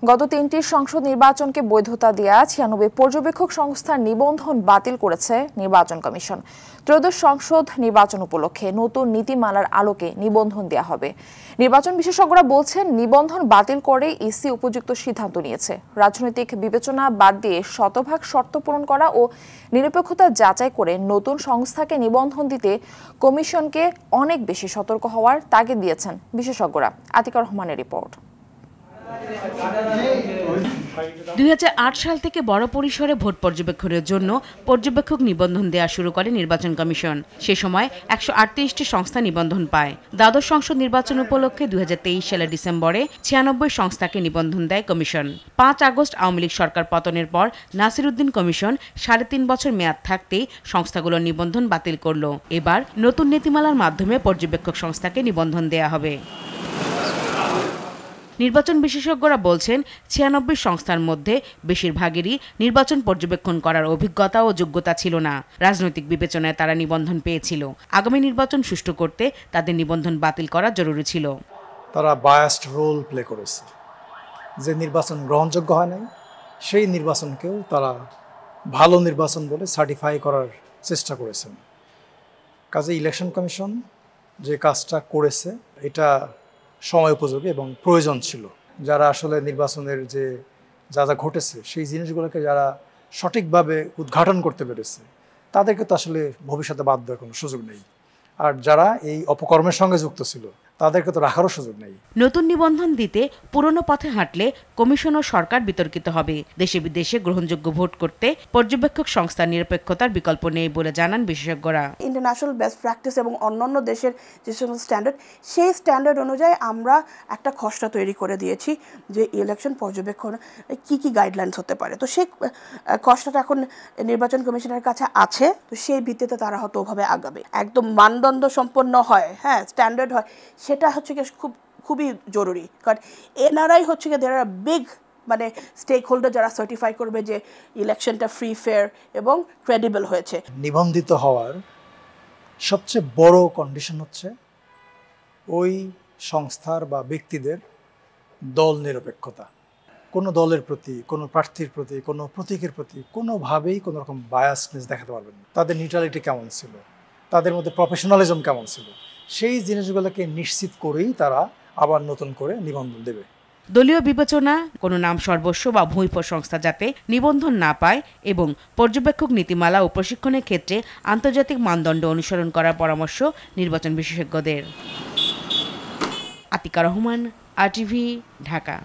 গত ৩টি সংসদ নির্বাচনকে বৈধতা দেয়া ৯৬ পর্যবেক্ষক সংস্থার নিবন্ধন বাতিল করেছে নির্বাচন কমিশন। ত্রয়োদশ সংসদ নির্বাচন উপলক্ষে নতুন নীতিমালার আলোকে নিবন্ধন দেয়া হবে। নির্বাচন বিশেষজ্ঞরা বলছেন, নিবন্ধন বাতিল করে ইসি উপযুক্ত সিদ্ধান্ত নিয়েছে। রাজনৈতিক বিবেচনা বাদ দিয়ে শতভাগ শর্ত পূরণ করা ও নিরপেক্ষতা যাচাই করে নতুন সংস্থাকে নিবন্ধন দিতে কমিশনকে অনেক বেশি সতর্ক হওয়ার তাগিদ দিয়েছেন বিশেষজ্ঞরা। আতিকা রহমানের রিপোর্ট। ২০০৮ সাল থেকে বড় পরিসরে ভোট পর্যবেক্ষণের জন্য পর্যবেক্ষক নিবন্ধন দেওয়া শুরু করে নির্বাচন কমিশন। সে সময় ১৩৮টি সংস্থা নিবন্ধন পায়। দ্বাদশ সংসদ নির্বাচন উপলক্ষে ২০২৩ সালের ডিসেম্বরে ৯৬ সংস্থাকে নিবন্ধন দেয় কমিশন। ৫ আগস্ট আওয়ামী লীগ সরকার পতনের পর নাসির উদ্দিন কমিশন ৩.৫ বছর মেয়াদ থাকতেই সংস্থাগুলোর নিবন্ধন বাতিল করল। এবার নতুন নীতিমালার মাধ্যমে পর্যবেক্ষক সংস্থাকে নিবন্ধন দেয়া হবে। নির্বাচন বিশেষজ্ঞরা বলছেন, ৯৬ সংস্থার মধ্যে বেশিরভাগেরই নির্বাচন পর্যবেক্ষণ করার অভিজ্ঞতা ও যোগ্যতা ছিল না। রাজনৈতিক বিবেচনায় তারা নিবন্ধন পেয়েছিল। আগামী নির্বাচন সুষ্ঠু করতে তাদের নিবন্ধন বাতিল করা জরুরি ছিল। তারা বায়াসড রোল প্লে করেছে। যে নির্বাচন গ্রহণযোগ্য হয় নাই, সেই নির্বাচনকেও তারা ভালো নির্বাচন বলে সার্টিফাই করার চেষ্টা করেছেন। কাজে ইলেকশন কমিশন যে কাজটা করেছে, এটা সময় উপযোগী এবং প্রয়োজন ছিল। যারা আসলে নির্বাচনের যে যা যা ঘটেছে সেই জিনিসগুলোকে যারা সঠিকভাবে উদ্ঘাটন করতে পেরেছে, তাদেরকে তো আসলে ভবিষ্যতে বাদ দেওয়ার কোনো সুযোগ নেই। আর যারা এই অপকর্মের সঙ্গে যুক্ত ছিল, তাদেরকে তো রাখারও সুযোগ নেই। নতুন নিবন্ধন দিতে পুরনো পথে হাঁটলে কমিশন ও সরকার বিতর্কিত হবে। দেশে বিদেশে গ্রহণযোগ্য ভোট করতে পর্যবেক্ষক সংস্থার নিরপেক্ষতার বিকল্প নেই বলে জানান বিশেষজ্ঞরা। ইন্টারন্যাশনাল বেস্ট প্র্যাকটিস এবং অন্যান্য দেশের যে সমস্ত স্ট্যান্ডার্ড, সেই স্ট্যান্ডার্ড অনুযায়ী আমরা একটা খসড়া তৈরি করে দিয়েছি যে ইলেকশন পর্যবেক্ষণ কি কি গাইডলাইনস হতে পারে। তো সেই খসড়াটা এখন নির্বাচন কমিশনের কাছে আছে। তো সেই ভিত্তিতে তারা হয়তো ওভাবে আগাবে। একদম মানদণ্ড সম্পন্ন হয়, হ্যাঁ, স্ট্যান্ডার্ড হয়, সেটা হচ্ছে কি খুবই জরুরি। কারণ এনারাই হচ্ছে কি দেয়ার বিগ মানে স্টেক হোল্ডার, যারা সার্টিফাই করবে যে ইলেকশনটা ফ্রি, ফেয়ার এবং ক্রেডিবল হয়েছে। নিবন্ধিত হওয়ার সবচেয়ে বড় কন্ডিশন হচ্ছে ওই সংস্থার বা ব্যক্তিদের দল নিরপেক্ষতা। কোনো দলের প্রতি, কোনো প্রার্থীর প্রতি, কোনো প্রতীকের প্রতি কোনোভাবেই কোনো রকম বায়াসনেস দেখাতে পারবেন না। তাদের নিউট্রালিটি কেমন ছিল, তাদের মধ্যে প্রফেশনালিজম কেমন ছিল, সেই জিনিসগুলোকে নিশ্চিত করেই তারা আবার নতুন করে নিবন্ধন দেবে। দলীয় বিবেচনা, কোনো নাম সর্বস্ব বা ভূমিপ সংস্থা যাতে নিবন্ধন না পায় এবং পর্যবেক্ষক নীতিমালা ও প্রশিক্ষণের ক্ষেত্রে আন্তর্জাতিক মানদণ্ড অনুসরণ করার পরামর্শ নির্বাচন বিশেষজ্ঞদের। আতিকা রহমান, RTV, ঢাকা।